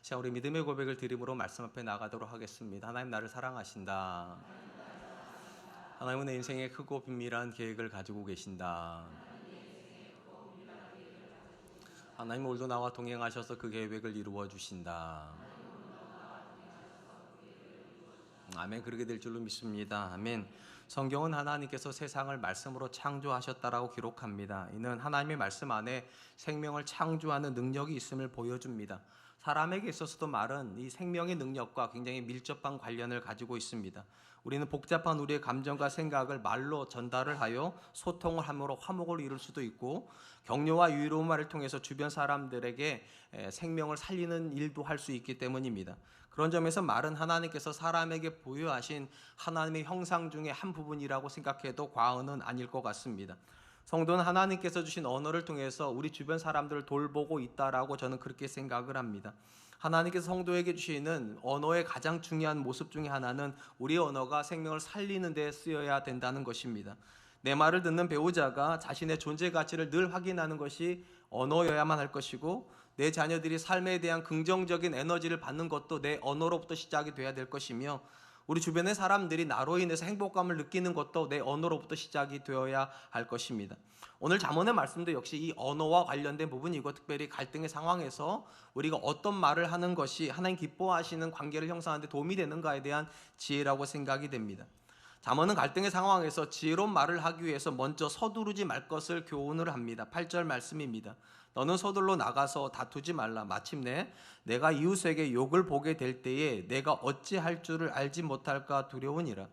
자, 우리 믿음의 고백을 드림으로 말씀 앞에 나가도록 하겠습니다. 하나님 나를 사랑하신다. 하나님은 내 인생에 크고 비밀한 계획을 가지고 계신다. 하나님은 오늘도 나와 동행하셔서 그 계획을 이루어 주신다. 아멘. 그렇게 될 줄로 믿습니다. 아멘. 성경은 하나님께서 세상을 말씀으로 창조하셨다라고 기록합니다. 이는 하나님의 말씀 안에 생명을 창조하는 능력이 있음을 보여줍니다. 사람에게 있어서도 말은 이 생명의 능력과 굉장히 밀접한 관련을 가지고 있습니다. 우리는 복잡한 우리의 감정과 생각을 말로 전달을 하여 소통을 함으로 화목을 이룰 수도 있고, 격려와 위로의 말을 통해서 주변 사람들에게 생명을 살리는 일도 할 수 있기 때문입니다. 그런 점에서 말은 하나님께서 사람에게 부여하신 하나님의 형상 중에 한 부분이라고 생각해도 과언은 아닐 것 같습니다. 성도는 하나님께서 주신 언어를 통해서 우리 주변 사람들을 돌보고 있다라고 저는 그렇게 생각을 합니다. 하나님께서 성도에게 주시는 언어의 가장 중요한 모습 중에 하나는 우리의 언어가 생명을 살리는 데 쓰여야 된다는 것입니다. 내 말을 듣는 배우자가 자신의 존재 가치를 늘 확인하는 것이 언어여야만 할 것이고, 내 자녀들이 삶에 대한 긍정적인 에너지를 받는 것도 내 언어로부터 시작이 돼야 될 것이며, 우리 주변의 사람들이 나로 인해서 행복감을 느끼는 것도 내 언어로부터 시작이 되어야 할 것입니다. 오늘 잠언의 말씀도 역시 이 언어와 관련된 부분이고, 특별히 갈등의 상황에서 우리가 어떤 말을 하는 것이 하나님 기뻐하시는 관계를 형성하는 데 도움이 되는가에 대한 지혜라고 생각이 됩니다. 잠언은 갈등의 상황에서 지혜로운 말을 하기 위해서 먼저 서두르지 말 것을 교훈을 합니다. 8절 말씀입니다. 너는 서둘러 나가서 다투지 말라. 마침내 내가 이웃에게 욕을 보게 될 때에 내가 어찌할 줄을 알지 못할까 두려우니라.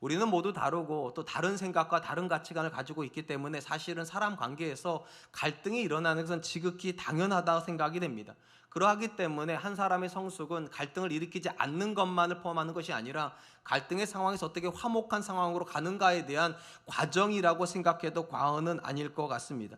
우리는 모두 다르고 또 다른 생각과 다른 가치관을 가지고 있기 때문에 사실은 사람 관계에서 갈등이 일어나는 것은 지극히 당연하다고 생각이 됩니다. 그러하기 때문에 한 사람의 성숙은 갈등을 일으키지 않는 것만을 포함하는 것이 아니라 갈등의 상황에서 어떻게 화목한 상황으로 가는가에 대한 과정이라고 생각해도 과언은 아닐 것 같습니다.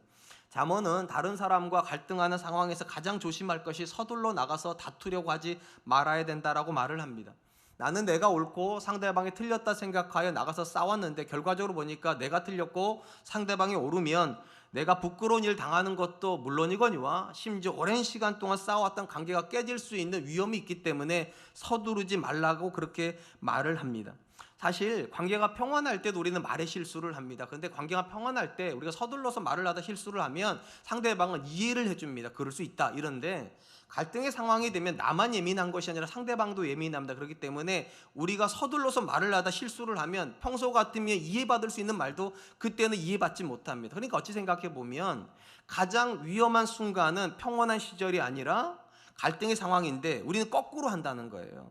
잠언은 다른 사람과 갈등하는 상황에서 가장 조심할 것이 서둘러 나가서 다투려고 하지 말아야 된다라고 말을 합니다. 나는 내가 옳고 상대방이 틀렸다 생각하여 나가서 싸웠는데 결과적으로 보니까 내가 틀렸고 상대방이 옳으면 내가 부끄러운 일 당하는 것도 물론이거니와 심지어 오랜 시간 동안 싸워왔던 관계가 깨질 수 있는 위험이 있기 때문에 서두르지 말라고 그렇게 말을 합니다. 사실 관계가 평안할 때도 우리는 말에 실수를 합니다. 그런데 관계가 평안할 때 우리가 서둘러서 말을 하다 실수를 하면 상대방은 이해를 해줍니다. 그럴 수 있다 이런데, 갈등의 상황이 되면 나만 예민한 것이 아니라 상대방도 예민합니다. 그렇기 때문에 우리가 서둘러서 말을 하다 실수를 하면 평소 같으면 이해받을 수 있는 말도 그때는 이해받지 못합니다. 그러니까 어찌 생각해 보면 가장 위험한 순간은 평온한 시절이 아니라 갈등의 상황인데 우리는 거꾸로 한다는 거예요.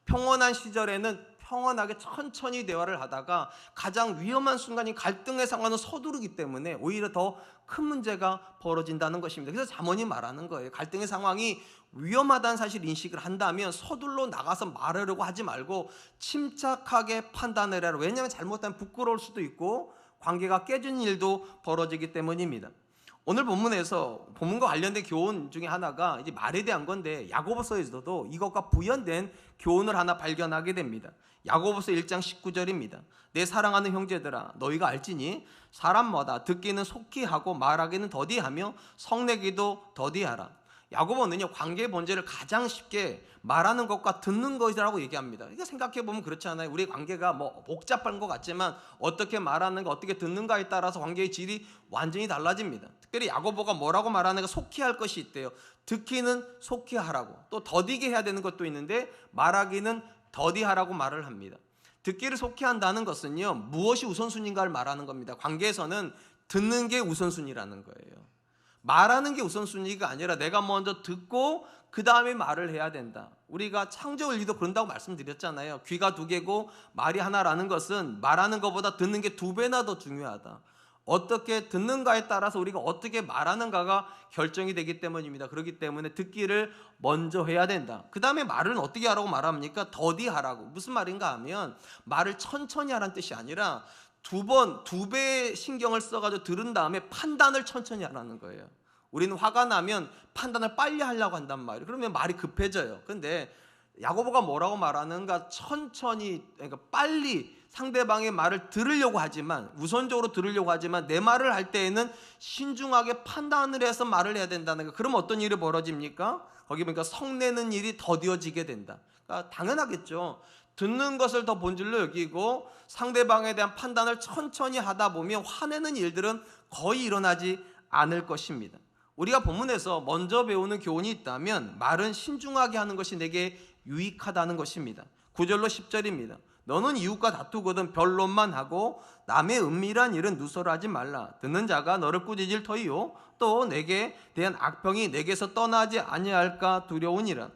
평온한 시절에는 평온하게 천천히 대화를 하다가 가장 위험한 순간인 갈등의 상황은 서두르기 때문에 오히려 더 큰 문제가 벌어진다는 것입니다. 그래서 잠언이 말하는 거예요. 갈등의 상황이 위험하다는 사실 인식을 한다면 서둘러 나가서 말하려고 하지 말고 침착하게 판단을 해라. 왜냐하면 잘못하면 부끄러울 수도 있고 관계가 깨지는 일도 벌어지기 때문입니다. 오늘 본문과 관련된 교훈 중에 하나가 이제 말에 대한 건데, 야고보서에서도 이것과 부연된 교훈을 하나 발견하게 됩니다. 야고보서 1장 19절입니다. 내 사랑하는 형제들아, 너희가 알지니 사람마다 듣기는 속히 하고 말하기는 더디하며 성내기도 더디하라. 야고보는요, 관계의 본질을 가장 쉽게 말하는 것과 듣는 것이라고 얘기합니다. 그러니까 생각해보면 그렇지 않아요? 우리 관계가 뭐 복잡한 것 같지만 어떻게 말하는가, 어떻게 듣는가에 따라서 관계의 질이 완전히 달라집니다. 특별히 야고보가 뭐라고 말하는가, 속히 할 것이 있대요. 듣기는 속히 하라고, 또 더디게 해야 되는 것도 있는데 말하기는 더디하라고 말을 합니다. 듣기를 속히 한다는 것은요, 무엇이 우선순위인가를 말하는 겁니다. 관계에서는 듣는 게 우선순위라는 거예요. 말하는 게 우선순위가 아니라 내가 먼저 듣고 그 다음에 말을 해야 된다. 우리가 창조원리도 그런다고 말씀드렸잖아요. 귀가 두 개고 말이 하나라는 것은 말하는 것보다 듣는 게 두 배나 더 중요하다. 어떻게 듣는가에 따라서 우리가 어떻게 말하는가가 결정이 되기 때문입니다. 그렇기 때문에 듣기를 먼저 해야 된다. 그 다음에 말은 어떻게 하라고 말합니까? 더디하라고. 무슨 말인가 하면 말을 천천히 하라는 뜻이 아니라 두 배의 신경을 써가지고 들은 다음에 판단을 천천히 하라는 거예요. 우리는 화가 나면 판단을 빨리 하려고 한단 말이에요. 그러면 말이 급해져요. 근데 야고보가 뭐라고 말하는가? 천천히, 그러니까 빨리 상대방의 말을 들으려고 하지만, 우선적으로 들으려고 하지만 내 말을 할 때에는 신중하게 판단을 해서 말을 해야 된다는 거. 그럼 어떤 일이 벌어집니까? 거기 보니까 성내는 일이 더디어지게 된다. 그러니까 당연하겠죠. 듣는 것을 더 본질로 여기고 상대방에 대한 판단을 천천히 하다 보면 화내는 일들은 거의 일어나지 않을 것입니다. 우리가 본문에서 먼저 배우는 교훈이 있다면 말은 신중하게 하는 것이 내게 유익하다는 것입니다. 9절로 10절입니다. 너는 이웃과 다투거든 변론만 하고 남의 은밀한 일은 누설하지 말라. 듣는 자가 너를 꾸짖을 터이요 또 내게 대한 악평이 내게서 떠나지 아니할까 두려우니라.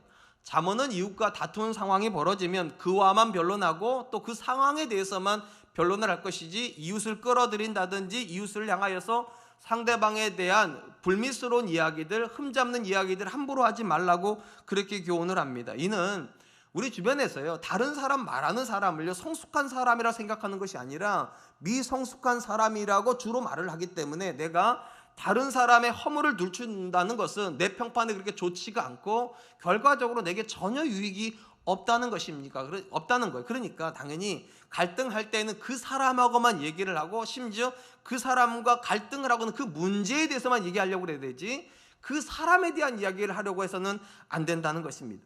잠언은 이웃과 다투는 상황이 벌어지면 그와만 변론하고 또 그 상황에 대해서만 변론을 할 것이지, 이웃을 끌어들인다든지 이웃을 향하여서 상대방에 대한 불미스러운 이야기들, 흠잡는 이야기들 함부로 하지 말라고 그렇게 교훈을 합니다. 이는 우리 주변에서요, 다른 사람 말하는 사람을요 성숙한 사람이라 생각하는 것이 아니라 미성숙한 사람이라고 주로 말을 하기 때문에, 내가 다른 사람의 허물을 들춘다는 것은 내 평판에 그렇게 좋지가 않고 결과적으로 내게 전혀 유익이 없다는 것입니까? 없다는 거예요. 그러니까 당연히 갈등할 때는 그 사람하고만 얘기를 하고, 심지어 그 사람과 갈등을 하고는 그 문제에 대해서만 얘기하려고 그래야 되지, 그 사람에 대한 이야기를 하려고 해서는 안 된다는 것입니다.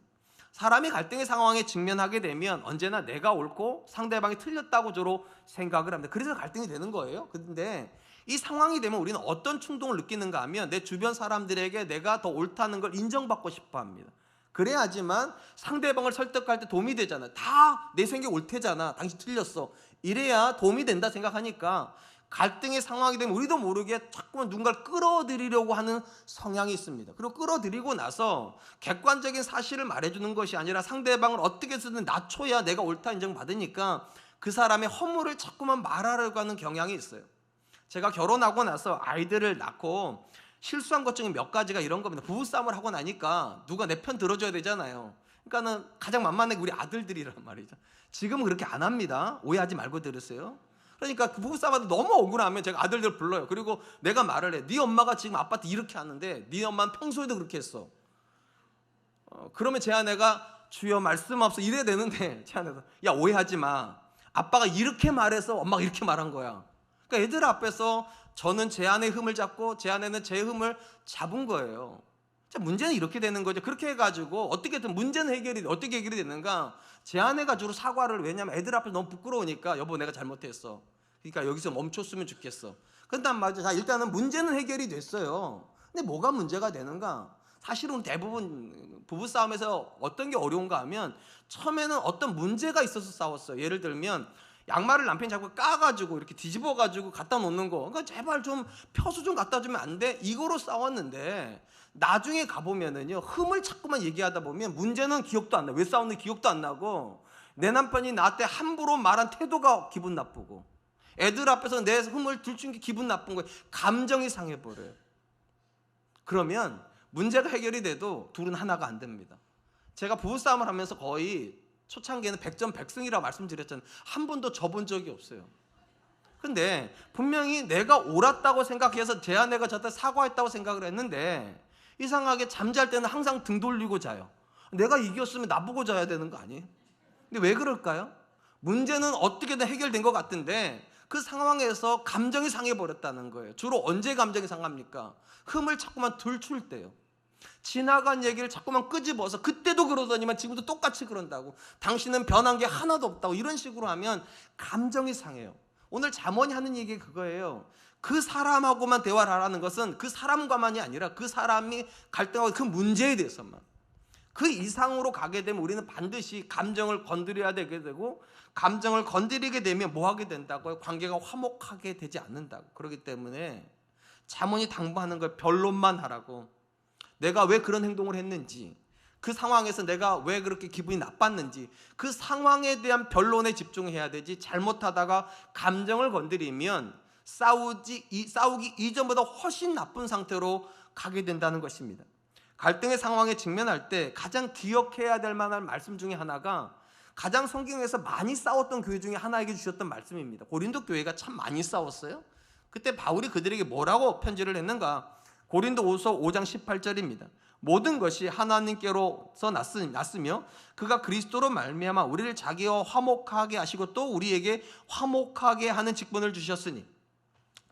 사람이 갈등의 상황에 직면하게 되면 언제나 내가 옳고 상대방이 틀렸다고 주로 생각을 합니다. 그래서 갈등이 되는 거예요. 그런데 이 상황이 되면 우리는 어떤 충동을 느끼는가 하면 내 주변 사람들에게 내가 더 옳다는 걸 인정받고 싶어 합니다. 그래야지만 상대방을 설득할 때 도움이 되잖아. 다 내 생각이 옳대잖아. 당신 틀렸어. 이래야 도움이 된다 생각하니까 갈등의 상황이 되면 우리도 모르게 자꾸만 누군가를 끌어들이려고 하는 성향이 있습니다. 그리고 끌어들이고 나서 객관적인 사실을 말해주는 것이 아니라 상대방을 어떻게 해서든 낮춰야 내가 옳다 인정받으니까 그 사람의 허물을 자꾸만 말하려고 하는 경향이 있어요. 제가 결혼하고 나서 아이들을 낳고 실수한 것 중에 몇 가지가 이런 겁니다. 부부싸움을 하고 나니까 누가 내 편 들어줘야 되잖아요. 그러니까는 가장 만만한 게 우리 아들들이란 말이죠. 지금은 그렇게 안 합니다. 오해하지 말고 들으세요. 그러니까 부부싸움하다 너무 억울하면 제가 아들들 불러요. 그리고 내가 말을 해. 네 엄마가 지금 아빠한테 이렇게 하는데 네 엄마는 평소에도 그렇게 했어. 그러면 제 아내가 주여 말씀 없어 이래야 되는데, 제 아내가 야 오해하지 마. 아빠가 이렇게 말해서 엄마가 이렇게 말한 거야. 그러니까 애들 앞에서 저는 제 아내의 흠을 잡고 제 아내는 제 흠을 잡은 거예요. 자, 문제는 이렇게 되는 거죠. 그렇게 해가지고 어떻게든 문제는 어떻게 해결이 됐는가? 제 아내가 주로 사과를, 왜냐면 애들 앞에서 너무 부끄러우니까 여보 내가 잘못했어. 그러니까 여기서 멈췄으면 좋겠어. 그런단 말이죠. 자, 일단은 문제는 해결이 됐어요. 근데 뭐가 문제가 되는가? 사실은 대부분 부부싸움에서 어떤 게 어려운가 하면 처음에는 어떤 문제가 있어서 싸웠어요. 예를 들면 양말을 남편이 자꾸 까가지고 이렇게 뒤집어가지고 갖다 놓는 거, 그러니까 제발 좀 펴서 좀 갖다 주면 안 돼? 이거로 싸웠는데 나중에 가보면은요, 흠을 자꾸만 얘기하다 보면 문제는 기억도 안 나. 왜 싸웠는지 기억도 안 나고, 내 남편이 나한테 함부로 말한 태도가 기분 나쁘고, 애들 앞에서 내 흠을 들춘 게 기분 나쁜 거예요. 감정이 상해버려요. 그러면 문제가 해결이 돼도 둘은 하나가 안 됩니다. 제가 부부싸움을 하면서 거의 초창기에는 100점 100승이라고 말씀드렸잖아요. 한 번도 져본 적이 없어요. 근데 분명히 내가 옳았다고 생각해서 제 아내가 저한테 사과했다고 생각을 했는데, 이상하게 잠잘 때는 항상 등 돌리고 자요. 내가 이겼으면 나보고 자야 되는 거 아니에요? 근데 왜 그럴까요? 문제는 어떻게든 해결된 것 같은데 그 상황에서 감정이 상해버렸다는 거예요. 주로 언제 감정이 상합니까? 흠을 자꾸만 들출 때요. 지나간 얘기를 자꾸만 끄집어서 그때도 그러더니만 지금도 똑같이 그런다고, 당신은 변한 게 하나도 없다고, 이런 식으로 하면 감정이 상해요. 오늘 잠언이 하는 얘기 그거예요. 그 사람하고만 대화를 하라는 것은 그 사람과만이 아니라 그 사람이 갈등하고 그 문제에 대해서만, 그 이상으로 가게 되면 우리는 반드시 감정을 건드려야 되게 되고, 감정을 건드리게 되면 뭐 하게 된다고요? 관계가 화목하게 되지 않는다고. 그렇기 때문에 잠언이 당부하는 걸 변론만 하라고. 내가 왜 그런 행동을 했는지, 그 상황에서 내가 왜 그렇게 기분이 나빴는지, 그 상황에 대한 변론에 집중해야 되지, 잘못하다가 감정을 건드리면 싸우기 이전보다 훨씬 나쁜 상태로 가게 된다는 것입니다. 갈등의 상황에 직면할 때 가장 기억해야 될 만한 말씀 중에 하나가, 가장 성경에서 많이 싸웠던 교회 중에 하나에게 주셨던 말씀입니다. 고린도 교회가 참 많이 싸웠어요. 그때 바울이 그들에게 뭐라고 편지를 했는가? 고린도후서 5장 18절입니다. 모든 것이 하나님께로서 났으며 그가 그리스도로 말미암아 우리를 자기와 화목하게 하시고 또 우리에게 화목하게 하는 직분을 주셨으니,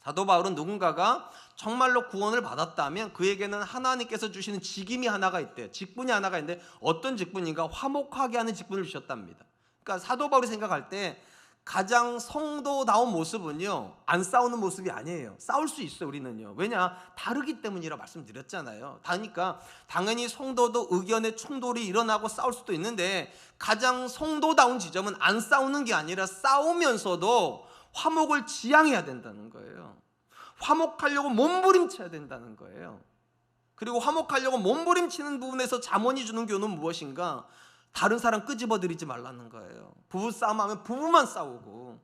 사도 바울은 누군가가 정말로 구원을 받았다면 그에게는 하나님께서 주시는 직임이 하나가 있대요. 직분이 하나가 있는데 어떤 직분인가? 화목하게 하는 직분을 주셨답니다. 그러니까 사도 바울이 생각할 때 가장 성도다운 모습은요, 안 싸우는 모습이 아니에요. 싸울 수 있어요, 우리는요. 왜냐? 다르기 때문이라 말씀드렸잖아요. 그러니까 당연히 성도도 의견의 충돌이 일어나고 싸울 수도 있는데, 가장 성도다운 지점은 안 싸우는 게 아니라 싸우면서도 화목을 지향해야 된다는 거예요. 화목하려고 몸부림쳐야 된다는 거예요. 그리고 화목하려고 몸부림치는 부분에서 잠언이 주는 교훈은 무엇인가? 다른 사람 끄집어들이지 말라는 거예요. 부부싸움하면 부부만 싸우고,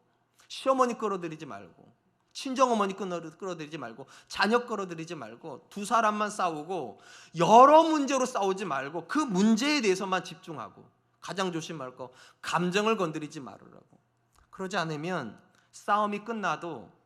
시어머니 끌어들이지 말고, 친정어머니 끌어들이지 말고, 자녀 끌어들이지 말고, 두 사람만 싸우고 여러 문제로 싸우지 말고 그 문제에 대해서만 집중하고, 가장 조심할 거 감정을 건드리지 말으라고. 그러지 않으면 싸움이 끝나도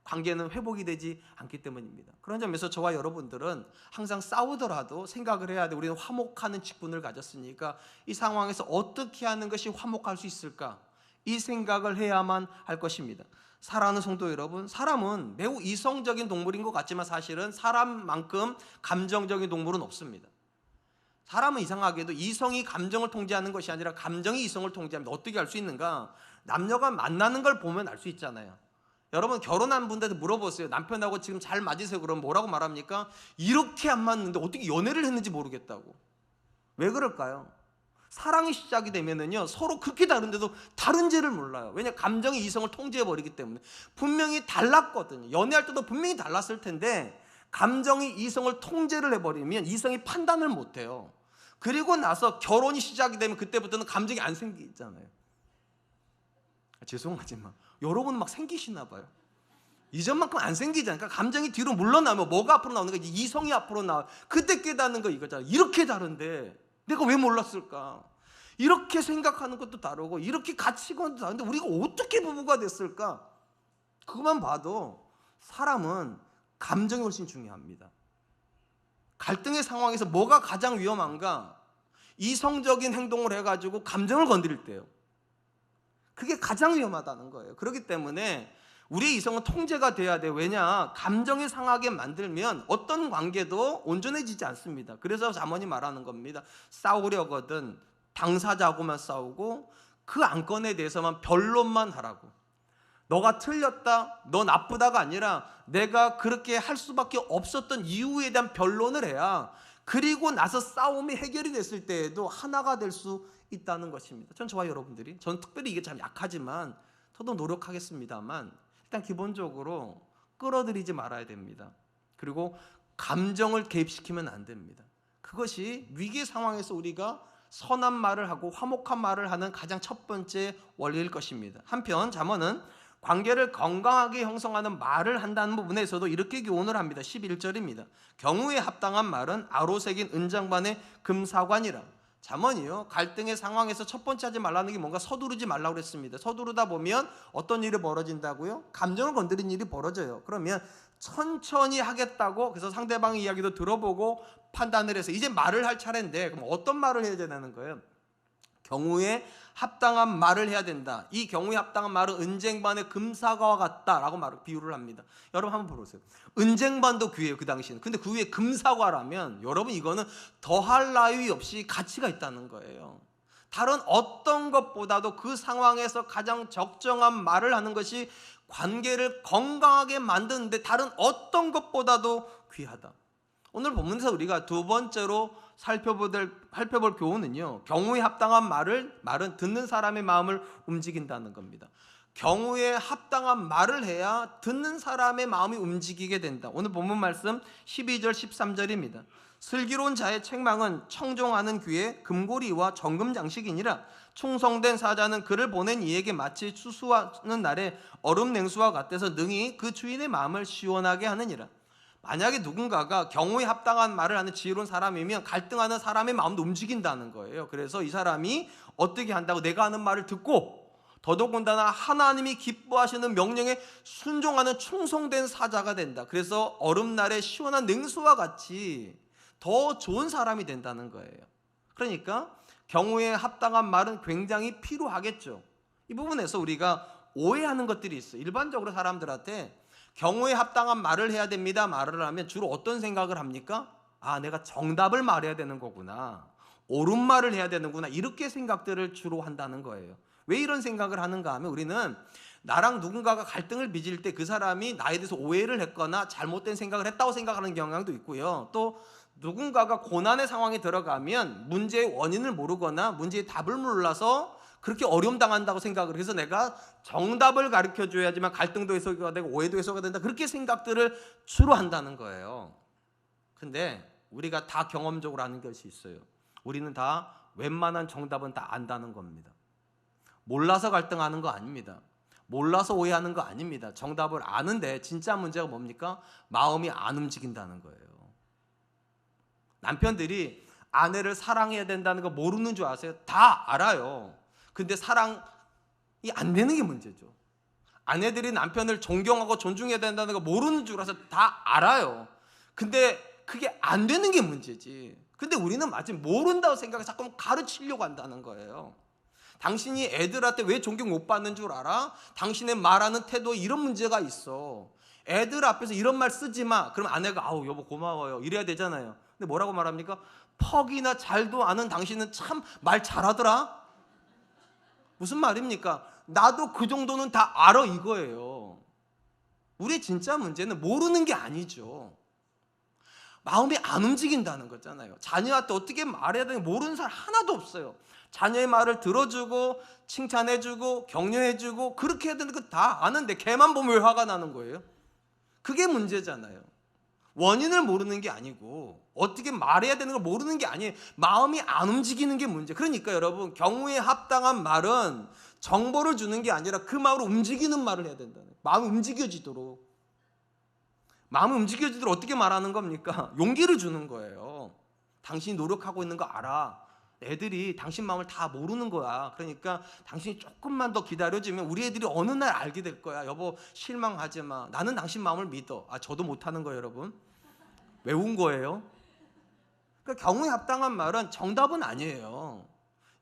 관계는 회복이 되지 않기 때문입니다. 그런 점에서 저와 여러분들은 항상 싸우더라도 생각을 해야 돼. 우리는 화목하는 직분을 가졌으니까 이 상황에서 어떻게 하는 것이 화목할 수 있을까? 이 생각을 해야만 할 것입니다. 사랑하는 성도 여러분, 사람은 매우 이성적인 동물인 것 같지만 사실은 사람만큼 감정적인 동물은 없습니다. 사람은 이상하게도 이성이 감정을 통제하는 것이 아니라 감정이 이성을 통제합니다. 어떻게 알 수 있는가? 남녀가 만나는 걸 보면 알 수 있잖아요. 여러분 결혼한 분들한테 물어보세요. 남편하고 지금 잘 맞으세요? 그러면 뭐라고 말합니까? 이렇게 안 맞는데 어떻게 연애를 했는지 모르겠다고. 왜 그럴까요? 사랑이 시작이 되면은요, 서로 그렇게 다른데도 다른 죄를 몰라요. 왜냐? 감정이 이성을 통제해버리기 때문에. 분명히 달랐거든요. 연애할 때도 분명히 달랐을 텐데 감정이 이성을 통제를 해버리면 이성이 판단을 못해요. 그리고 나서 결혼이 시작이 되면 그때부터는 감정이 안 생기잖아요. 죄송하지만 여러분은 막 생기시나 봐요. 이전만큼 안 생기잖아요. 그러니까 감정이 뒤로 물러나면 뭐가 앞으로 나오는 거지? 이성이 앞으로 나와. 그때 깨닫는 거 이거잖아요. 이렇게 다른데 내가 왜 몰랐을까? 이렇게 생각하는 것도 다르고 이렇게 가치관도 다른데 우리가 어떻게 부부가 됐을까? 그것만 봐도 사람은 감정이 훨씬 중요합니다. 갈등의 상황에서 뭐가 가장 위험한가? 이성적인 행동을 해가지고 감정을 건드릴 때요. 그게 가장 위험하다는 거예요. 그렇기 때문에 우리의 이성은 통제가 돼야 돼요. 왜냐? 감정이 상하게 만들면 어떤 관계도 온전해지지 않습니다. 그래서 잠언이 말하는 겁니다. 싸우려거든 당사자하고만 싸우고 그 안건에 대해서만 변론만 하라고. 너가 틀렸다, 너 나쁘다가 아니라 내가 그렇게 할 수밖에 없었던 이유에 대한 변론을 해야 그리고 나서 싸움이 해결이 됐을 때에도 하나가 될 수 있다는 것입니다. 전 저와 여러분들이, 전 특별히 이게 참 약하지만 저도 노력하겠습니다만 일단 기본적으로 끌어들이지 말아야 됩니다. 그리고 감정을 개입시키면 안 됩니다. 그것이 위기 상황에서 우리가 선한 말을 하고 화목한 말을 하는 가장 첫 번째 원리일 것입니다. 한편 잠언은 관계를 건강하게 형성하는 말을 한다는 부분에서도 이렇게 교훈을 합니다. 11절입니다. 경우에 합당한 말은 아로새긴 은장반의 금사관이라. 잠언이요, 갈등의 상황에서 첫 번째 하지 말라는 게 뭔가 서두르지 말라고 그랬습니다. 서두르다 보면 어떤 일이 벌어진다고요? 감정을 건드린 일이 벌어져요. 그러면 천천히 하겠다고, 그래서 상대방의 이야기도 들어보고 판단을 해서 이제 말을 할 차례인데 그럼 어떤 말을 해야 되는 거예요? 경우에 합당한 말을 해야 된다. 이 경우에 합당한 말은 은쟁반의 금사과와 같다라고 비유를 합니다. 여러분 한번 보세요. 은쟁반도 귀해요, 그 당시에는. 근데 그 위에 금사과라면 여러분 이거는 더할 나위 없이 가치가 있다는 거예요. 다른 어떤 것보다도 그 상황에서 가장 적정한 말을 하는 것이 관계를 건강하게 만드는데 다른 어떤 것보다도 귀하다. 오늘 본문에서 우리가 두 번째로 살펴볼 교훈은요, 경우에 합당한 말은 듣는 사람의 마음을 움직인다는 겁니다. 경우에 합당한 말을 해야 듣는 사람의 마음이 움직이게 된다. 오늘 본문 말씀 12절 13절입니다. 슬기로운 자의 책망은 청종하는 귀에 금고리와 정금 장식이니라. 충성된 사자는 그를 보낸 이에게 마치 추수하는 날에 얼음 냉수와 같아서 능히 그 주인의 마음을 시원하게 하느니라. 만약에 누군가가 경우에 합당한 말을 하는 지혜로운 사람이면 갈등하는 사람의 마음도 움직인다는 거예요. 그래서 이 사람이 어떻게 한다고? 내가 하는 말을 듣고 더더군다나 하나님이 기뻐하시는 명령에 순종하는 충성된 사자가 된다. 그래서 얼음날에 시원한 냉수와 같이 더 좋은 사람이 된다는 거예요. 그러니까 경우에 합당한 말은 굉장히 필요하겠죠. 이 부분에서 우리가 오해하는 것들이 있어요. 일반적으로 사람들한테 경우에 합당한 말을 해야 됩니다. 말을 하면 주로 어떤 생각을 합니까? 아, 내가 정답을 말해야 되는 거구나. 옳은 말을 해야 되는구나. 이렇게 생각들을 주로 한다는 거예요. 왜 이런 생각을 하는가 하면 우리는 나랑 누군가가 갈등을 빚을 때 그 사람이 나에 대해서 오해를 했거나 잘못된 생각을 했다고 생각하는 경향도 있고요. 또 누군가가 고난의 상황에 들어가면 문제의 원인을 모르거나 문제의 답을 몰라서 그렇게 어려움 당한다고 생각을 해서 내가 정답을 가르쳐 줘야지만 갈등도 해소가 되고 오해도 해소가 된다. 그렇게 생각들을 주로 한다는 거예요. 근데 우리가 다 경험적으로 아는 것이 있어요. 우리는 다 웬만한 정답은 다 안다는 겁니다. 몰라서 갈등하는 거 아닙니다. 몰라서 오해하는 거 아닙니다. 정답을 아는데 진짜 문제가 뭡니까? 마음이 안 움직인다는 거예요. 남편들이 아내를 사랑해야 된다는 거 모르는 줄 아세요? 다 알아요. 근데 사랑이 안 되는 게 문제죠. 아내들이 남편을 존경하고 존중해야 된다는 거 모르는 줄 알아서 다 알아요. 근데 그게 안 되는 게 문제지. 근데 우리는 마치 모른다고 생각해서 자꾸 가르치려고 한다는 거예요. 당신이 애들한테 왜 존경 못 받는 줄 알아? 당신의 말하는 태도에 이런 문제가 있어. 애들 앞에서 이런 말 쓰지 마. 그럼 아내가 아우 여보 고마워요 이래야 되잖아요. 근데 뭐라고 말합니까? 퍽이나 잘도 아는 당신은 참 말 잘하더라. 무슨 말입니까? 나도 그 정도는 다 알아 이거예요. 우리의 진짜 문제는 모르는 게 아니죠. 마음이 안 움직인다는 거잖아요. 자녀한테 어떻게 말해야 되는지 모르는 사람 하나도 없어요. 자녀의 말을 들어주고 칭찬해주고 격려해주고 그렇게 해야 되는 거 다 아는데 걔만 보면 왜 화가 나는 거예요? 그게 문제잖아요. 원인을 모르는 게 아니고 어떻게 말해야 되는 걸 모르는 게 아니에요. 마음이 안 움직이는 게 문제. 그러니까 여러분 경우에 합당한 말은 정보를 주는 게 아니라 그 마음으로 움직이는 말을 해야 된다는 거예요. 마음이 움직여지도록. 마음이 움직여지도록 어떻게 말하는 겁니까? 용기를 주는 거예요. 당신이 노력하고 있는 거 알아. 애들이 당신 마음을 다 모르는 거야. 그러니까 당신이 조금만 더 기다려주면 우리 애들이 어느 날 알게 될 거야. 여보 실망하지 마. 나는 당신 마음을 믿어. 아 저도 못하는 거예요 여러분. 외운 거예요. 그러니까 경우에 합당한 말은 정답은 아니에요.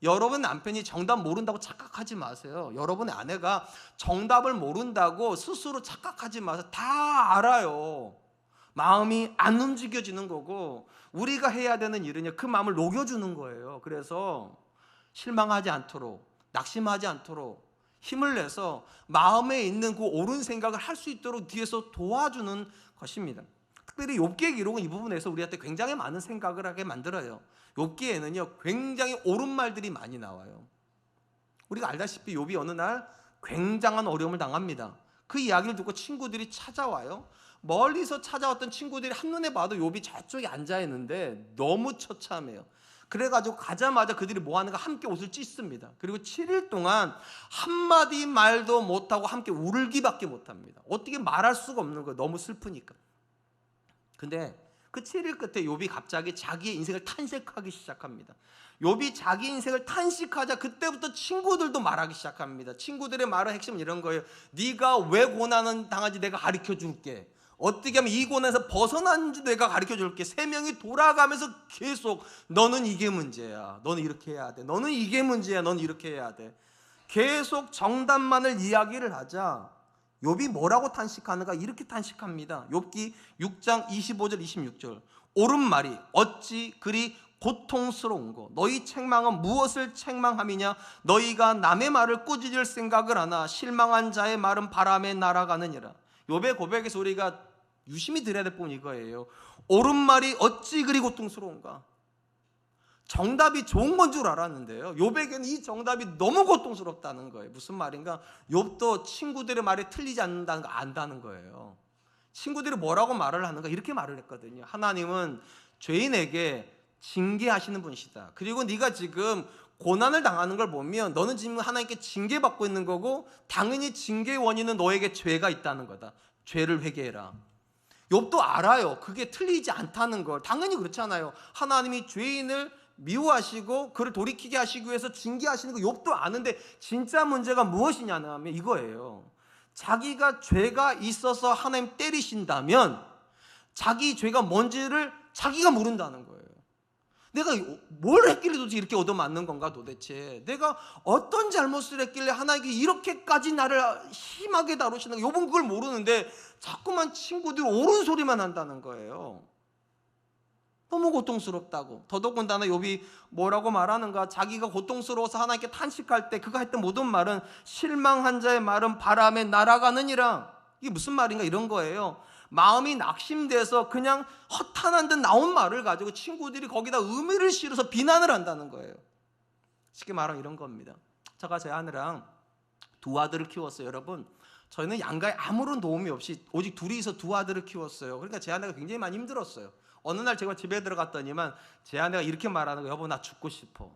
여러분 남편이 정답 모른다고 착각하지 마세요. 여러분의 아내가 정답을 모른다고 스스로 착각하지 마세요. 다 알아요. 마음이 안 움직여지는 거고 우리가 해야 되는 일은요 그 마음을 녹여주는 거예요. 그래서 실망하지 않도록 낙심하지 않도록 힘을 내서 마음에 있는 그 옳은 생각을 할 수 있도록 뒤에서 도와주는 것입니다. 특별히 욥기의 기록은 이 부분에서 우리한테 굉장히 많은 생각을 하게 만들어요. 욥기에는요 굉장히 옳은 말들이 많이 나와요. 우리가 알다시피 욥이 어느 날 굉장한 어려움을 당합니다. 그 이야기를 듣고 친구들이 찾아와요. 멀리서 찾아왔던 친구들이 한눈에 봐도 욥이 저쪽에 앉아있는데 너무 처참해요. 그래가지고 가자마자 그들이 뭐 하는가 함께 옷을 찢습니다. 그리고 7일 동안 한마디 말도 못하고 함께 울기밖에 못합니다. 어떻게 말할 수가 없는 거예요. 너무 슬프니까. 근데 그 7일 끝에 욥이 갑자기 자기의 인생을 탄식하기 시작합니다. 욥이 자기 인생을 탄식하자 그때부터 친구들도 말하기 시작합니다. 친구들의 말의 핵심은 이런 거예요. 네가 왜 고난을 당하는지 내가 가르쳐 줄게. 어떻게 하면 이 고난에서 벗어나는지 내가 가르쳐 줄게. 세 명이 돌아가면서 계속 너는 이게 문제야. 너는 이렇게 해야 돼. 너는 이게 문제야. 너는 이렇게 해야 돼. 계속 정답만을 이야기를 하자 욥이 뭐라고 탄식하는가? 이렇게 탄식합니다. 욥기 6장 25절 26절. 옳은 말이 어찌 그리 고통스러운고 너희 책망은 무엇을 책망함이냐? 너희가 남의 말을 꾸짖을 생각을 하나 실망한 자의 말은 바람에 날아가느니라. 욥의 고백에서 우리가 유심히 들어야 될 부분이 이거예요. 옳은 말이 어찌 그리 고통스러운가? 정답이 좋은 건 줄 알았는데요 욥에게는 이 정답이 너무 고통스럽다는 거예요. 무슨 말인가? 욥도 친구들의 말에 틀리지 않는다는 거 안다는 거예요. 친구들이 뭐라고 말을 하는가? 이렇게 말을 했거든요. 하나님은 죄인에게 징계하시는 분이시다. 그리고 네가 지금 고난을 당하는 걸 보면 너는 지금 하나님께 징계받고 있는 거고 당연히 징계의 원인은 너에게 죄가 있다는 거다. 죄를 회개해라. 욥도 알아요. 그게 틀리지 않다는 걸. 당연히 그렇잖아요. 하나님이 죄인을 미워하시고 그를 돌이키게 하시기 위해서 징계하시는 거 욥도 아는데 진짜 문제가 무엇이냐면 이거예요. 자기가 죄가 있어서 하나님 때리신다면 자기 죄가 뭔지를 자기가 모른다는 거예요. 내가 뭘 했길래 도대체 이렇게 얻어맞는 건가 도대체. 내가 어떤 잘못을 했길래 하나님께 이렇게까지 나를 심하게 다루시는 가 욥은 그걸 모르는데 자꾸만 친구들이 옳은 소리만 한다는 거예요. 너무 고통스럽다고. 더더군다나 욥이 뭐라고 말하는가. 자기가 고통스러워서 하나님께 탄식할 때 그가 했던 모든 말은 실망한 자의 말은 바람에 날아가느니라. 이게 무슨 말인가 이런 거예요. 마음이 낙심돼서 그냥 허탄한 듯 나온 말을 가지고 친구들이 거기다 의미를 실어서 비난을 한다는 거예요. 쉽게 말하면 이런 겁니다. 제가 제 아내랑 두 아들을 키웠어요. 여러분, 저희는 양가에 아무런 도움이 없이 오직 둘이서 두 아들을 키웠어요. 그러니까 제 아내가 굉장히 많이 힘들었어요. 어느 날 제가 집에 들어갔더니만 제 아내가 이렇게 말하는 거예요. 여보, 나 죽고 싶어.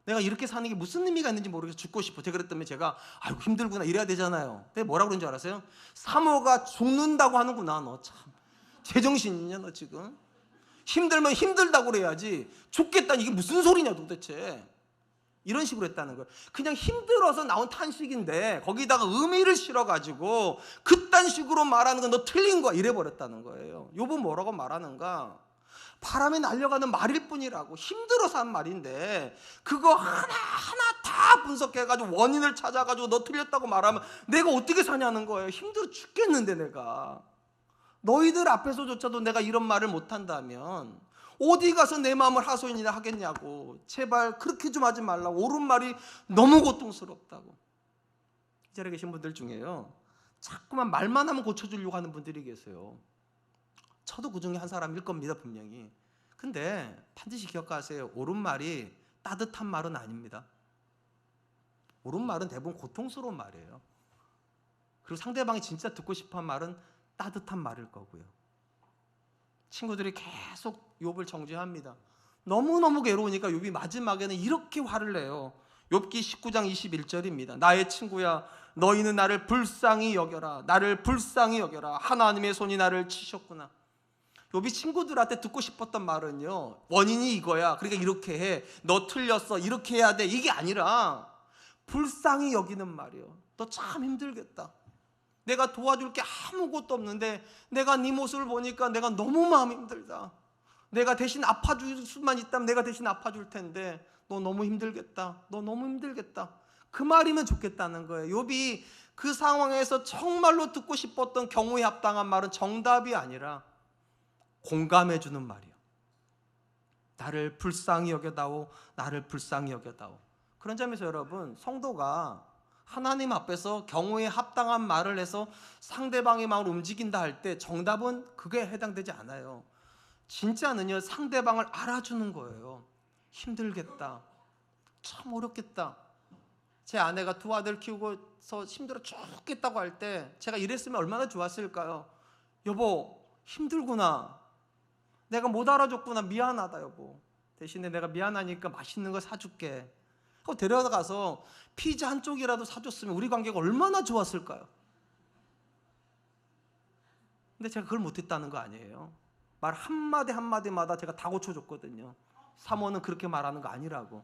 내가 이렇게 사는 게 무슨 의미가 있는지 모르겠어. 죽고 싶어. 제가 그랬더니 제가 아이고 힘들구나 이래야 되잖아요. 근데 뭐라고 그런 줄 알았어요? 사모가 죽는다고 하는구나. 너 참 제정신이냐 너 지금. 힘들면 힘들다고 그래야지 죽겠다니 이게 무슨 소리냐 도대체. 이런 식으로 했다는 거예요. 그냥 힘들어서 나온 탄식인데 거기다가 의미를 실어가지고 그딴 식으로 말하는 건 너 틀린 거야 이래버렸다는 거예요. 욥은 뭐라고 말하는가? 바람에 날려가는 말일 뿐이라고. 힘들어서 한 말인데 그거 하나하나 다 분석해가지고 원인을 찾아가지고 너 틀렸다고 말하면 내가 어떻게 사냐는 거예요. 힘들어 죽겠는데 내가. 너희들 앞에서조차도 내가 이런 말을 못한다면 어디 가서 내 마음을 하소연이나 하겠냐고. 제발 그렇게 좀 하지 말라고. 옳은 말이 너무 고통스럽다고. 이 자리에 계신 분들 중에요, 자꾸만 말만 하면 고쳐주려고 하는 분들이 계세요. 저도 그 중에 한 사람일 겁니다 분명히. 근데 반드시 기억하세요. 옳은 말이 따뜻한 말은 아닙니다. 옳은 말은 대부분 고통스러운 말이에요. 그리고 상대방이 진짜 듣고 싶어한 말은 따뜻한 말일 거고요. 친구들이 계속 욥을 정죄합니다. 너무너무 괴로우니까 욥이 마지막에는 이렇게 화를 내요. 욥기 19장 21절입니다. 나의 친구야, 너희는 나를 불쌍히 여겨라. 나를 불쌍히 여겨라. 하나님의 손이 나를 치셨구나. 욥이 친구들한테 듣고 싶었던 말은요, 원인이 이거야. 그러니까 이렇게 해. 너 틀렸어. 이렇게 해야 돼. 이게 아니라 불쌍히 여기는 말이에요. 너 참 힘들겠다. 내가 도와줄 게 아무것도 없는데 내가 네 모습을 보니까 내가 너무 마음이 힘들다. 내가 대신 아파줄 수만 있다면 내가 대신 아파줄 텐데 너 너무 힘들겠다. 너 너무 힘들겠다. 그 말이면 좋겠다는 거예요. 욥이 그 상황에서 정말로 듣고 싶었던 경우에 합당한 말은 정답이 아니라 공감해 주는 말이에요. 나를 불쌍히 여겨다오. 나를 불쌍히 여겨다오. 그런 점에서 여러분, 성도가 하나님 앞에서 경우에 합당한 말을 해서 상대방의 마음을 움직인다 할 때 정답은 그게 해당되지 않아요. 진짜는요, 상대방을 알아주는 거예요. 힘들겠다. 참 어렵겠다. 제 아내가 두 아들 키우고서 힘들어 죽겠다고 할 때 제가 이랬으면 얼마나 좋았을까요? 여보, 힘들구나. 내가 못 알아줬구나. 미안하다 여보. 대신에 내가 미안하니까 맛있는 거 사줄게. 하고 데려가서 피자 한 쪽이라도 사줬으면 우리 관계가 얼마나 좋았을까요? 근데 제가 그걸 못했다는 거 아니에요. 말 한마디 한마디마다 제가 다 고쳐줬거든요. 사모는 그렇게 말하는 거 아니라고.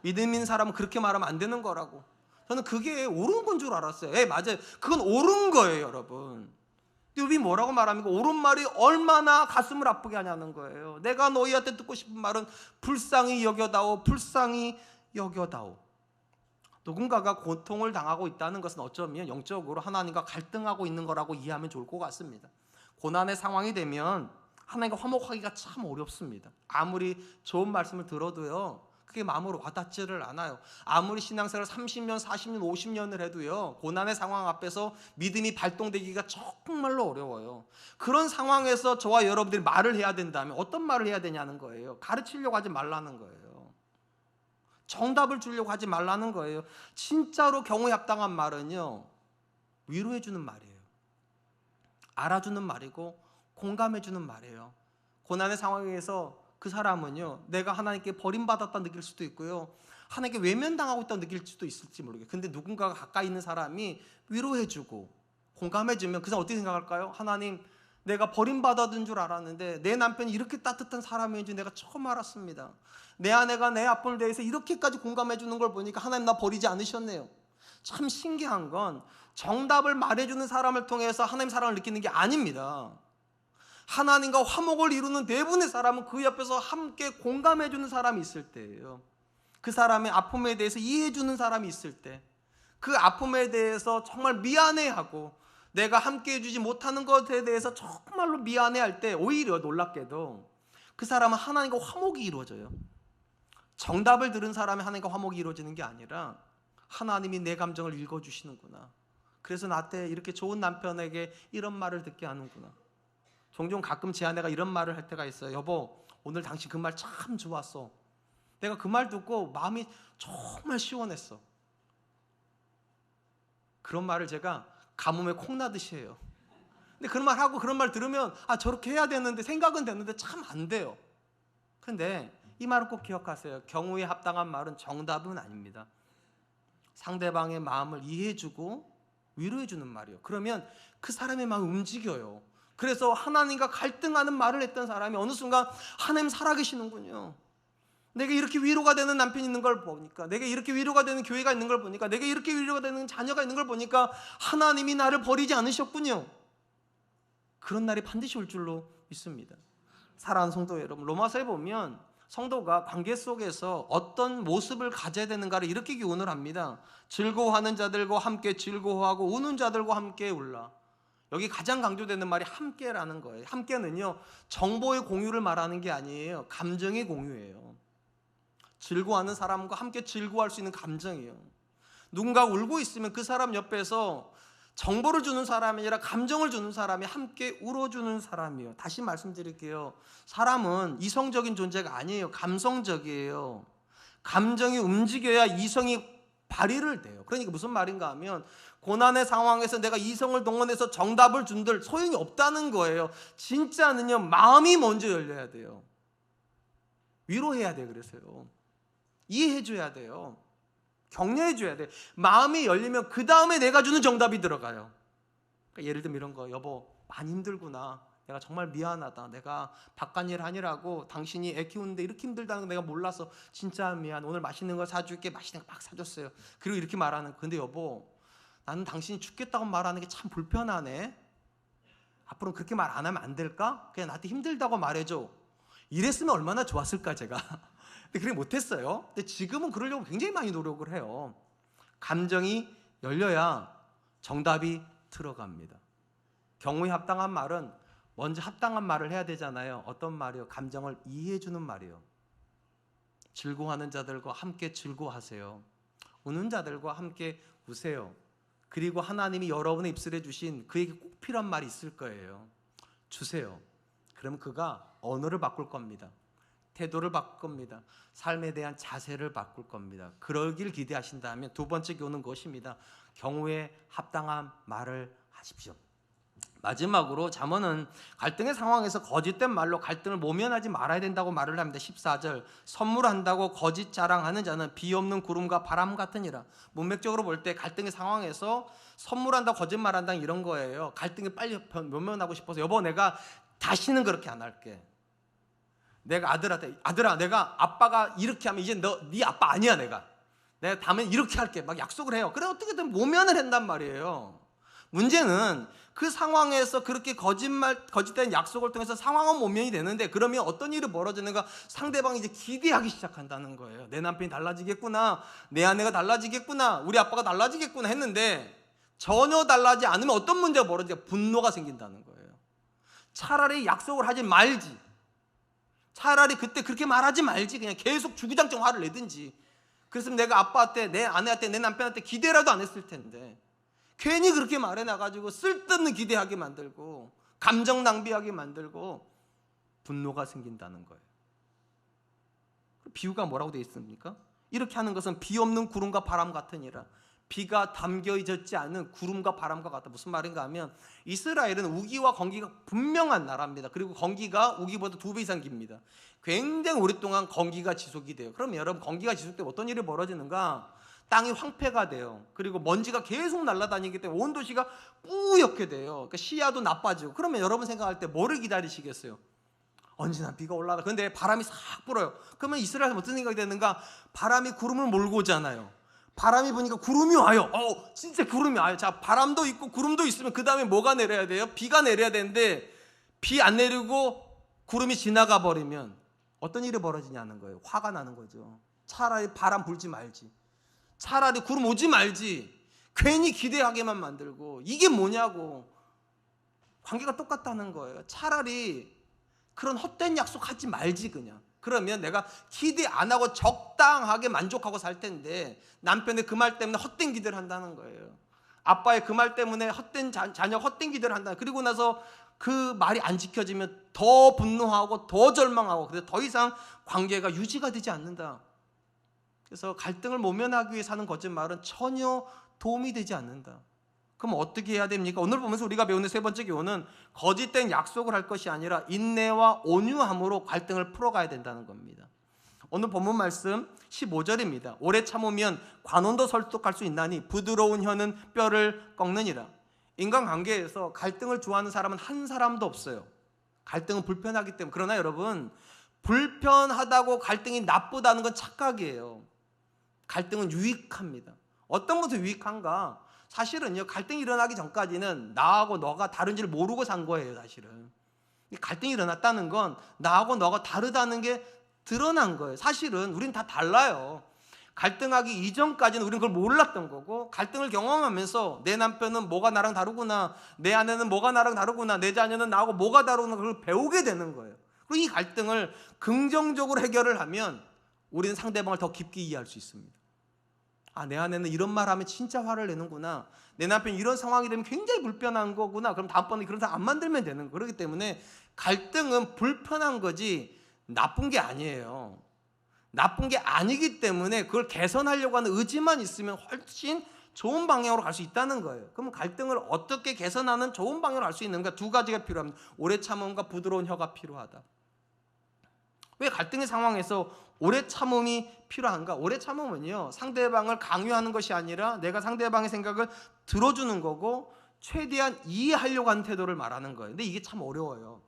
믿음 있는 사람은 그렇게 말하면 안 되는 거라고. 저는 그게 옳은 건 줄 알았어요. 맞아요. 그건 옳은 거예요 여러분. 욥이 뭐라고 말합니까? 옳은 말이 얼마나 가슴을 아프게 하냐는 거예요. 내가 너희한테 듣고 싶은 말은 불쌍히 여겨다오. 불쌍히 여겨다오. 누군가가 고통을 당하고 있다는 것은 어쩌면 영적으로 하나님과 갈등하고 있는 거라고 이해하면 좋을 것 같습니다. 고난의 상황이 되면 하나님과 화목하기가 참 어렵습니다. 아무리 좋은 말씀을 들어도요, 그게 마음으로 와닿지를 않아요. 아무리 신앙생활을 30년, 40년, 50년을 해도요, 고난의 상황 앞에서 믿음이 발동되기가 정말로 어려워요. 그런 상황에서 저와 여러분들이 말을 해야 된다면 어떤 말을 해야 되냐는 거예요. 가르치려고 하지 말라는 거예요. 정답을 주려고 하지 말라는 거예요. 진짜로 경우에 합당한 말은요, 위로해 주는 말이에요. 알아주는 말이고 공감해 주는 말이에요. 고난의 상황에서 그 사람은요, 내가 하나님께 버림받았다 느낄 수도 있고요, 하나님께 외면당하고 있다 느낄 수도 있을지 모르겠어요. 근데 누군가가 가까이 있는 사람이 위로해주고 공감해주면 그 사람 어떻게 생각할까요? 하나님, 내가 버림받았던 줄 알았는데 내 남편이 이렇게 따뜻한 사람인 줄 내가 처음 알았습니다. 내 아내가 내 아픔에 대해서 이렇게까지 공감해 주는 걸 보니까 하나님 나 버리지 않으셨네요. 참 신기한 건 정답을 말해주는 사람을 통해서 하나님 사랑을 느끼는 게 아닙니다. 하나님과 화목을 이루는 대부분의 사람은 그 옆에서 함께 공감해 주는 사람이 있을 때예요. 그 사람의 아픔에 대해서 이해해 주는 사람이 있을 때, 그 아픔에 대해서 정말 미안해하고 내가 함께 해주지 못하는 것에 대해서 정말로 미안해할 때 오히려 놀랍게도 그 사람은 하나님과 화목이 이루어져요. 정답을 들은 사람이 하나님과 화목이 이루어지는 게 아니라 하나님이 내 감정을 읽어주시는구나. 그래서 나한테 이렇게 좋은 남편에게 이런 말을 듣게 하는구나. 종종 가끔 제 아내가 이런 말을 할 때가 있어요. 여보, 오늘 당신 그 말 참 좋았어. 내가 그 말 듣고 마음이 정말 시원했어. 그런 말을 제가 가뭄에 콩나듯이 해요. 근데 그런 말 하고 그런 말 들으면 저렇게 해야 되는데 생각은 되는데 참 안 돼요. 근데 이 말은 꼭 기억하세요. 경우에 합당한 말은 정답은 아닙니다. 상대방의 마음을 이해해주고 위로해주는 말이에요. 그러면 그 사람의 마음이 움직여요. 그래서 하나님과 갈등하는 말을 했던 사람이 어느 순간 하나님 살아계시는군요. 내게 이렇게 위로가 되는 남편이 있는 걸 보니까, 내게 이렇게 위로가 되는 교회가 있는 걸 보니까, 내게 이렇게 위로가 되는 자녀가 있는 걸 보니까 하나님이 나를 버리지 않으셨군요. 그런 날이 반드시 올 줄로 믿습니다. 사랑하는 성도 여러분, 로마서에 보면 성도가 관계 속에서 어떤 모습을 가져야 되는가를 이렇게 교훈을 합니다. 즐거워하는 자들과 함께 즐거워하고 우는 자들과 함께 울라. 여기 가장 강조되는 말이 함께라는 거예요. 함께는요, 정보의 공유를 말하는 게 아니에요. 감정의 공유예요. 즐거워하는 사람과 함께 즐거워할 수 있는 감정이에요. 누군가 울고 있으면 그 사람 옆에서 정보를 주는 사람이 아니라 감정을 주는 사람이 함께 울어주는 사람이에요. 다시 말씀드릴게요. 사람은 이성적인 존재가 아니에요. 감성적이에요. 감정이 움직여야 이성이 발휘를 돼요. 그러니까 무슨 말인가 하면 고난의 상황에서 내가 이성을 동원해서 정답을 준들 소용이 없다는 거예요. 진짜는요, 마음이 먼저 열려야 돼요. 위로해야 돼요. 그래서요, 이해해줘야 돼요. 격려해줘야 돼요. 마음이 열리면 그 다음에 내가 주는 정답이 들어가요. 그러니까 예를 들면 이런 거, 여보 많이 힘들구나. 내가 정말 미안하다. 내가 바깥일 하느라고 당신이 애 키우는데 이렇게 힘들다는 거 내가 몰라서 진짜 미안. 오늘 맛있는 거 사줄게. 맛있는 거 막 사줬어요. 그리고 이렇게 말하는 거. 근데 여보, 나는 당신이 죽겠다고 말하는 게 참 불편하네. 앞으로는 그렇게 말 안 하면 안 될까? 그냥 나한테 힘들다고 말해줘. 이랬으면 얼마나 좋았을까 제가. 근데 그렇게 못했어요. 근데 지금은 그러려고 굉장히 많이 노력을 해요. 감정이 열려야 정답이 들어갑니다. 경우에 합당한 말은 먼저 합당한 말을 해야 되잖아요. 어떤 말이요? 감정을 이해해주는 말이요. 즐거워하는 자들과 함께 즐거워하세요. 우는 자들과 함께 우세요. 그리고 하나님이 여러분의 입술에 주신 그에게 꼭 필요한 말이 있을 거예요. 주세요. 그럼 그가 언어를 바꿀 겁니다. 태도를 바꿀 겁니다. 삶에 대한 자세를 바꿀 겁니다. 그러길 기대하신다면 두 번째 교훈은 것입니다. 경우에 합당한 말을 하십시오. 마지막으로 잠언은 갈등의 상황에서 거짓된 말로 갈등을 모면하지 말아야 된다고 말을 합니다. 14절, 선물한다고 거짓 자랑하는 자는 비 없는 구름과 바람 같으니라. 문맥적으로 볼 때 갈등의 상황에서 선물한다고 거짓말한다 이런 거예요. 갈등이 빨리 모면하고 싶어서 여보 내가 다시는 그렇게 안 할게. 내가 아들아 내가 아빠가 이렇게 하면 이제 네 아빠 아니야. 내가 다음엔 이렇게 할게 막 약속을 해요. 그래 어떻게든 모면을 한단 말이에요. 문제는 그 상황에서 그렇게 거짓된 약속을 통해서 상황은 모면이 되는데 그러면 어떤 일이 벌어지는가? 상대방이 이제 기대하기 시작한다는 거예요. 내 남편이 달라지겠구나, 내 아내가 달라지겠구나, 우리 아빠가 달라지겠구나 했는데 전혀 달라지지 않으면 어떤 문제가 벌어지냐? 분노가 생긴다는 거예요. 차라리 약속을 하지 말지, 차라리 그때 그렇게 말하지 말지, 그냥 계속 주구장창 화를 내든지. 그래서 내가 아빠한테, 내 아내한테, 내 남편한테 기대라도 안 했을 텐데 괜히 그렇게 말해놔가지고 쓸데없는 기대하게 만들고 감정 낭비하게 만들고 분노가 생긴다는 거예요. 비유가 뭐라고 되어 있습니까? 이렇게 하는 것은 비 없는 구름과 바람 같으니라. 비가 담겨졌지 않은 구름과 바람과 같다. 무슨 말인가 하면 이스라엘은 우기와 건기가 분명한 나라입니다. 그리고 건기가 우기보다 2배 이상 깁니다. 굉장히 오랫동안 건기가 지속이 돼요. 그럼 여러분 건기가 지속되면 어떤 일이 벌어지는가? 땅이 황폐가 돼요. 그리고 먼지가 계속 날아다니기 때문에 온 도시가 뿌옇게 돼요. 그러니까 시야도 나빠지고. 그러면 여러분 생각할 때 뭐를 기다리시겠어요? 언제나 비가 올라다. 그런데 바람이 싹 불어요. 그러면 이스라엘은 어떤 생각이 되는가? 바람이 구름을 몰고 오잖아요. 바람이 부니까 구름이 와요. 진짜 구름이 와요. 자, 바람도 있고 구름도 있으면 그 다음에 뭐가 내려야 돼요? 비가 내려야 되는데 비 안 내리고 구름이 지나가 버리면 어떤 일이 벌어지냐는 거예요. 화가 나는 거죠. 차라리 바람 불지 말지, 차라리 구름 오지 말지, 괜히 기대하게만 만들고, 이게 뭐냐고. 관계가 똑같다는 거예요. 차라리 그런 헛된 약속 하지 말지 그냥. 그러면 내가 기대 안 하고 적당하게 만족하고 살 텐데 남편의 그 말 때문에 헛된 기대를 한다는 거예요. 아빠의 그 말 때문에 헛된 자녀 헛된 기대를 한다. 그리고 나서 그 말이 안 지켜지면 더 분노하고 더 절망하고, 그래서 더 이상 관계가 유지가 되지 않는다. 그래서 갈등을 모면하기 위해 사는 거짓말은 전혀 도움이 되지 않는다. 그럼 어떻게 해야 됩니까? 오늘 보면서 우리가 배우는 세 번째 교훈은 거짓된 약속을 할 것이 아니라 인내와 온유함으로 갈등을 풀어가야 된다는 겁니다. 오늘 본문 말씀 15절입니다. 오래 참으면 관원도 설득할 수 있나니 부드러운 혀는 뼈를 꺾느니라. 인간관계에서 갈등을 좋아하는 사람은 한 사람도 없어요. 갈등은 불편하기 때문에. 그러나 여러분, 불편하다고 갈등이 나쁘다는 건 착각이에요. 갈등은 유익합니다. 어떤 것도 유익한가? 사실은요, 갈등이 일어나기 전까지는 나하고 너가 다른지를 모르고 산 거예요. 사실은 갈등이 일어났다는 건 나하고 너가 다르다는 게 드러난 거예요. 사실은 우린 다 달라요. 갈등하기 이전까지는 우리는 그걸 몰랐던 거고, 갈등을 경험하면서 내 남편은 뭐가 나랑 다르구나, 내 아내는 뭐가 나랑 다르구나, 내 자녀는 나하고 뭐가 다르구나, 그걸 배우게 되는 거예요. 그리고 이 갈등을 긍정적으로 해결을 하면 우리는 상대방을 더 깊게 이해할 수 있습니다. 내 아내는 이런 말 하면 진짜 화를 내는구나, 내 남편이 이런 상황이 되면 굉장히 불편한 거구나, 그럼 다음번에 그런 사람 안 만들면 되는 거예요. 그렇기 때문에 갈등은 불편한 거지 나쁜 게 아니에요. 나쁜 게 아니기 때문에 그걸 개선하려고 하는 의지만 있으면 훨씬 좋은 방향으로 갈 수 있다는 거예요. 그럼 갈등을 어떻게 개선하는 좋은 방향으로 갈 수 있는가? 두 가지가 필요합니다. 오래 참음과 부드러운 혀가 필요하다. 왜 갈등의 상황에서 오래 참음이 필요한가? 오래 참음은요, 상대방을 강요하는 것이 아니라 내가 상대방의 생각을 들어주는 거고 최대한 이해하려고 하는 태도를 말하는 거예요. 근데 이게 참 어려워요.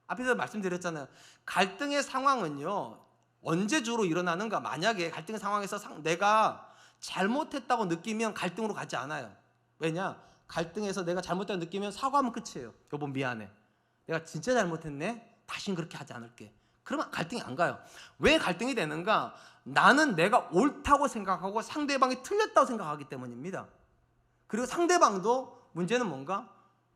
앞에서 말씀드렸잖아요. 갈등의 상황은요, 언제 주로 일어나는가? 만약에 갈등의 상황에서 내가 잘못했다고 느끼면 갈등으로 가지 않아요. 왜냐? 갈등에서 내가 잘못했다고 느끼면 사과하면 끝이에요. 여보 미안해, 내가 진짜 잘못했네, 다신 그렇게 하지 않을게. 그러면 갈등이 안 가요. 왜 갈등이 되는가? 나는 내가 옳다고 생각하고 상대방이 틀렸다고 생각하기 때문입니다. 그리고 상대방도 문제는 뭔가?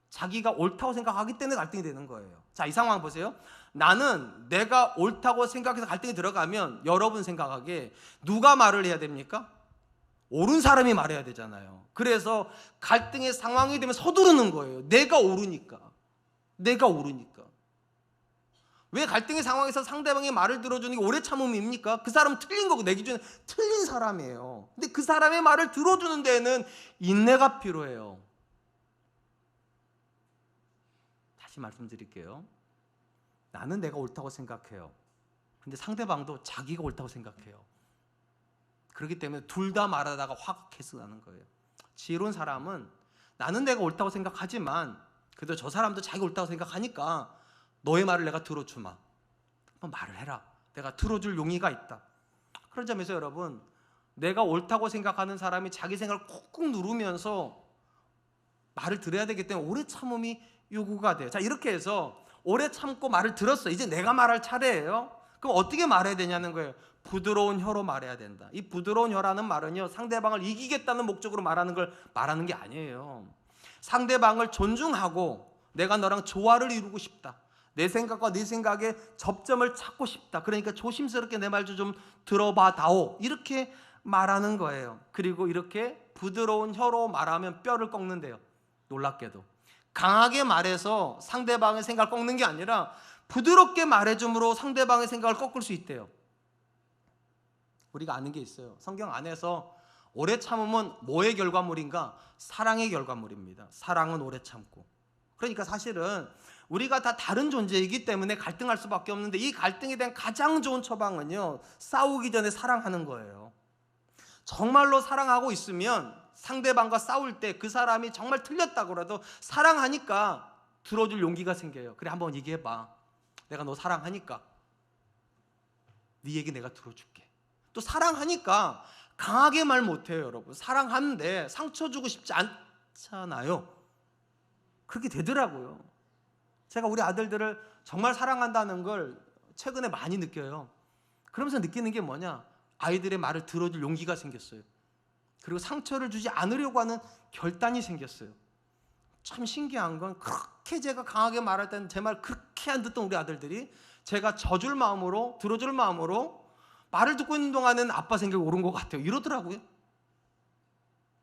자기가 옳다고 생각하기 때문에 갈등이 되는 거예요. 자, 이 상황 보세요. 나는 내가 옳다고 생각해서 갈등이 들어가면 여러분 생각하기에 누가 말을 해야 됩니까? 옳은 사람이 말해야 되잖아요. 그래서 갈등의 상황이 되면 서두르는 거예요. 내가 옳으니까. 왜 갈등의 상황에서 상대방의 말을 들어주는 게 오래 참음입니까? 그 사람은 틀린 거고 내 기준에 틀린 사람이에요. 근데 그 사람의 말을 들어주는 데에는 인내가 필요해요. 다시 말씀드릴게요. 나는 내가 옳다고 생각해요. 근데 상대방도 자기가 옳다고 생각해요. 그렇기 때문에 둘 다 말하다가 화가 계속 나는 거예요. 지혜로운 사람은 나는 내가 옳다고 생각하지만 그래도 저 사람도 자기가 옳다고 생각하니까 너의 말을 내가 들어주마. 한번 말을 해라. 내가 들어줄 용의가 있다. 그런 점에서 여러분, 내가 옳다고 생각하는 사람이 자기 생각을 꾹꾹 누르면서 말을 들어야 되기 때문에 오래 참음이 요구가 돼요. 자, 이렇게 해서 오래 참고 말을 들었어. 이제 내가 말할 차례예요. 그럼 어떻게 말해야 되냐는 거예요. 부드러운 혀로 말해야 된다. 이 부드러운 혀라는 말은요, 상대방을 이기겠다는 목적으로 말하는 게 아니에요. 상대방을 존중하고 내가 너랑 조화를 이루고 싶다. 내 생각과 네 생각에 접점을 찾고 싶다. 그러니까 조심스럽게 내 말 좀 들어봐 다오. 이렇게 말하는 거예요. 그리고 이렇게 부드러운 혀로 말하면 뼈를 꺾는데요. 놀랍게도 강하게 말해서 상대방의 생각을 꺾는 게 아니라 부드럽게 말해줌으로 상대방의 생각을 꺾을 수 있대요. 우리가 아는 게 있어요. 성경 안에서 오래 참음은 뭐의 결과물인가? 사랑의 결과물입니다. 사랑은 오래 참고. 그러니까 사실은 우리가 다 다른 존재이기 때문에 갈등할 수밖에 없는데, 이 갈등에 대한 가장 좋은 처방은요, 싸우기 전에 사랑하는 거예요. 정말로 사랑하고 있으면 상대방과 싸울 때 그 사람이 정말 틀렸다고 해도 사랑하니까 들어줄 용기가 생겨요. 그래, 한번 얘기해봐. 내가 너 사랑하니까 네 얘기 내가 들어줄게. 또 사랑하니까 강하게 말 못해요. 여러분, 사랑하는데 상처 주고 싶지 않잖아요. 그렇게 되더라고요. 제가 우리 아들들을 정말 사랑한다는 걸 최근에 많이 느껴요. 그러면서 느끼는 게 뭐냐, 아이들의 말을 들어줄 용기가 생겼어요. 그리고 상처를 주지 않으려고 하는 결단이 생겼어요. 참 신기한 건, 그렇게 제가 강하게 말할 때는 제 말 그렇게 안 듣던 우리 아들들이 제가 져줄 마음으로, 들어줄 마음으로 말을 듣고 있는 동안은 아빠 생각이 옳은 것 같아요, 이러더라고요.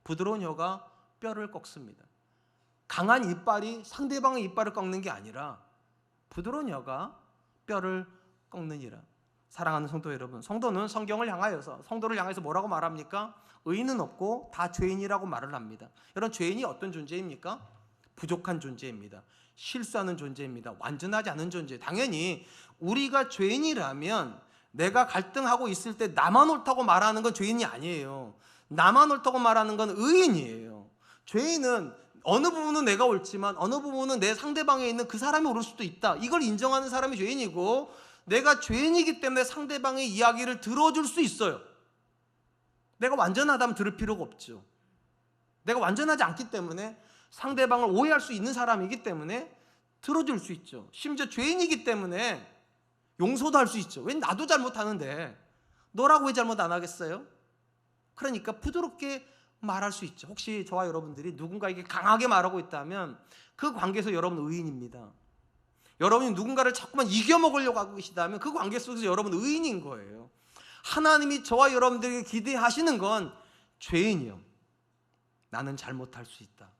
부드러운 혀가 뼈를 꺾습니다. 강한 이빨이 상대방의 이빨을 꺾는 게 아니라 부드러운 혀가 뼈를 꺾느니라. 사랑하는 성도 여러분, 성도는 성경을 향하여서, 성도를 향해서 뭐라고 말합니까? 의인은 없고 다 죄인이라고 말을 합니다. 여러분, 죄인이 어떤 존재입니까? 부족한 존재입니다. 실수하는 존재입니다. 완전하지 않은 존재. 당연히 우리가 죄인이라면 내가 갈등하고 있을 때 나만 옳다고 말하는 건 죄인이 아니에요. 나만 옳다고 말하는 건 의인이에요. 죄인은 어느 부분은 내가 옳지만 어느 부분은 내 상대방에 있는 그 사람이 옳을 수도 있다, 이걸 인정하는 사람이 죄인이고, 내가 죄인이기 때문에 상대방의 이야기를 들어줄 수 있어요. 내가 완전하다면 들을 필요가 없죠. 내가 완전하지 않기 때문에 상대방을 오해할 수 있는 사람이기 때문에 들어줄 수 있죠. 심지어 죄인이기 때문에 용서도 할 수 있죠. 왜? 나도 잘못하는데 너라고 왜 잘못 안 하겠어요? 그러니까 부드럽게 말할 수 있죠. 혹시 저와 여러분들이 누군가에게 강하게 말하고 있다면 그 관계에서 여러분 의인입니다. 여러분이 누군가를 자꾸만 이겨먹으려고 하고 계시다면 그 관계 속에서 여러분 의인인 거예요. 하나님이 저와 여러분들에게 기대하시는 건 죄인이요, 나는 잘못할 수 있다.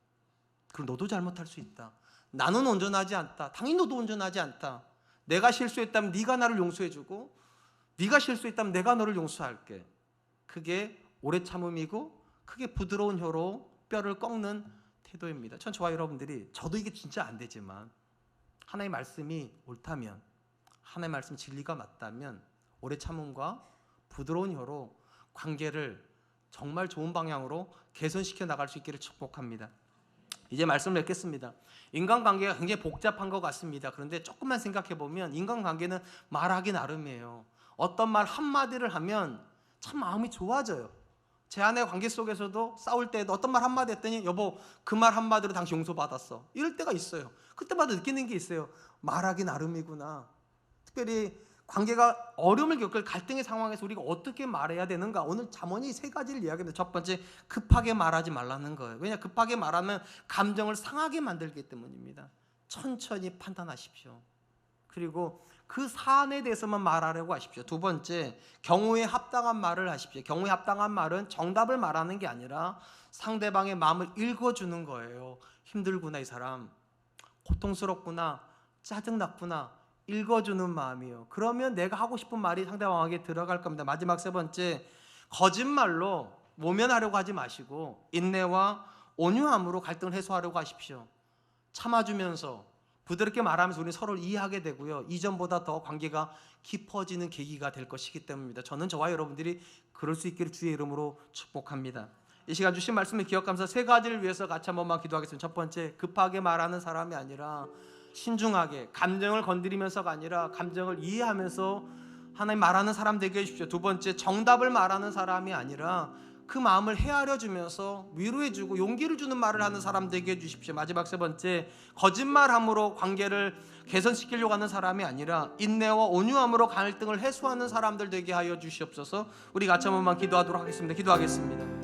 그리고 너도 잘못할 수 있다. 나는 온전하지 않다. 당연히 너도 온전하지 않다. 내가 실수했다면 네가 나를 용서해주고, 네가 실수했다면 내가 너를 용서할게. 그게 오래 참음이고, 그게 부드러운 혀로 뼈를 꺾는 태도입니다. 전 저와 여러분들이, 저도 이게 진짜 안 되지만 하나님의 말씀이 옳다면, 하나님의 말씀 진리가 맞다면 오래 참음과 부드러운 혀로 관계를 정말 좋은 방향으로 개선시켜 나갈 수 있기를 축복합니다. 이제 말씀을 맺겠습니다. 인간관계가 굉장히 복잡한 것 같습니다. 그런데 조금만 생각해 보면 인간관계는 말하기 나름이에요. 어떤 말 한마디를 하면 참 마음이 좋아져요. 제 아내 관계 속에서도 싸울 때도 어떤 말 한마디 했더니 여보 그 말 한마디로 당신 용서받았어, 이럴 때가 있어요. 그때마다 느끼는 게 있어요. 말하기 나름이구나. 특별히 관계가 어려움을 겪을 갈등의 상황에서 우리가 어떻게 말해야 되는가, 오늘 잠언이 세 가지를 이야기합니다. 첫 번째, 급하게 말하지 말라는 거예요. 왜냐, 급하게 말하면 감정을 상하게 만들기 때문입니다. 천천히 판단하십시오. 그리고 그 사안에 대해서만 말하려고 하십시오. 두 번째, 경우에 합당한 말을 하십시오. 경우에 합당한 말은 정답을 말하는 게 아니라 상대방의 마음을 읽어주는 거예요. 힘들구나, 이 사람 고통스럽구나, 짜증났구나, 읽어주는 마음이요. 그러면 내가 하고 싶은 말이 상대방에게 들어갈 겁니다. 마지막 세 번째, 거짓말로 모면하려고 하지 마시고 인내와 온유함으로 갈등을 해소하려고 하십시오. 참아주면서 부드럽게 말하면서 우리는 서로를 이해하게 되고요, 이전보다 더 관계가 깊어지는 계기가 될 것이기 때문입니다. 저는 저와 여러분들이 그럴 수 있기를 주의 이름으로 축복합니다. 이 시간 주신 말씀을 기억하면서 세 가지를 위해서 같이 한 번만 기도하겠습니다. 첫 번째, 급하게 말하는 사람이 아니라 신중하게, 감정을 건드리면서가 아니라 감정을 이해하면서 하나님 말하는 사람 되게 해주십시오. 두 번째, 정답을 말하는 사람이 아니라 그 마음을 헤아려 주면서 위로해주고 용기를 주는 말을 하는 사람 되게 해주십시오. 마지막 세 번째, 거짓말함으로 관계를 개선시키려고 하는 사람이 아니라 인내와 온유함으로 갈등을 해소하는 사람들 되게 하여 주시옵소서. 우리 같이 한 번만 기도하도록 하겠습니다. 기도하겠습니다.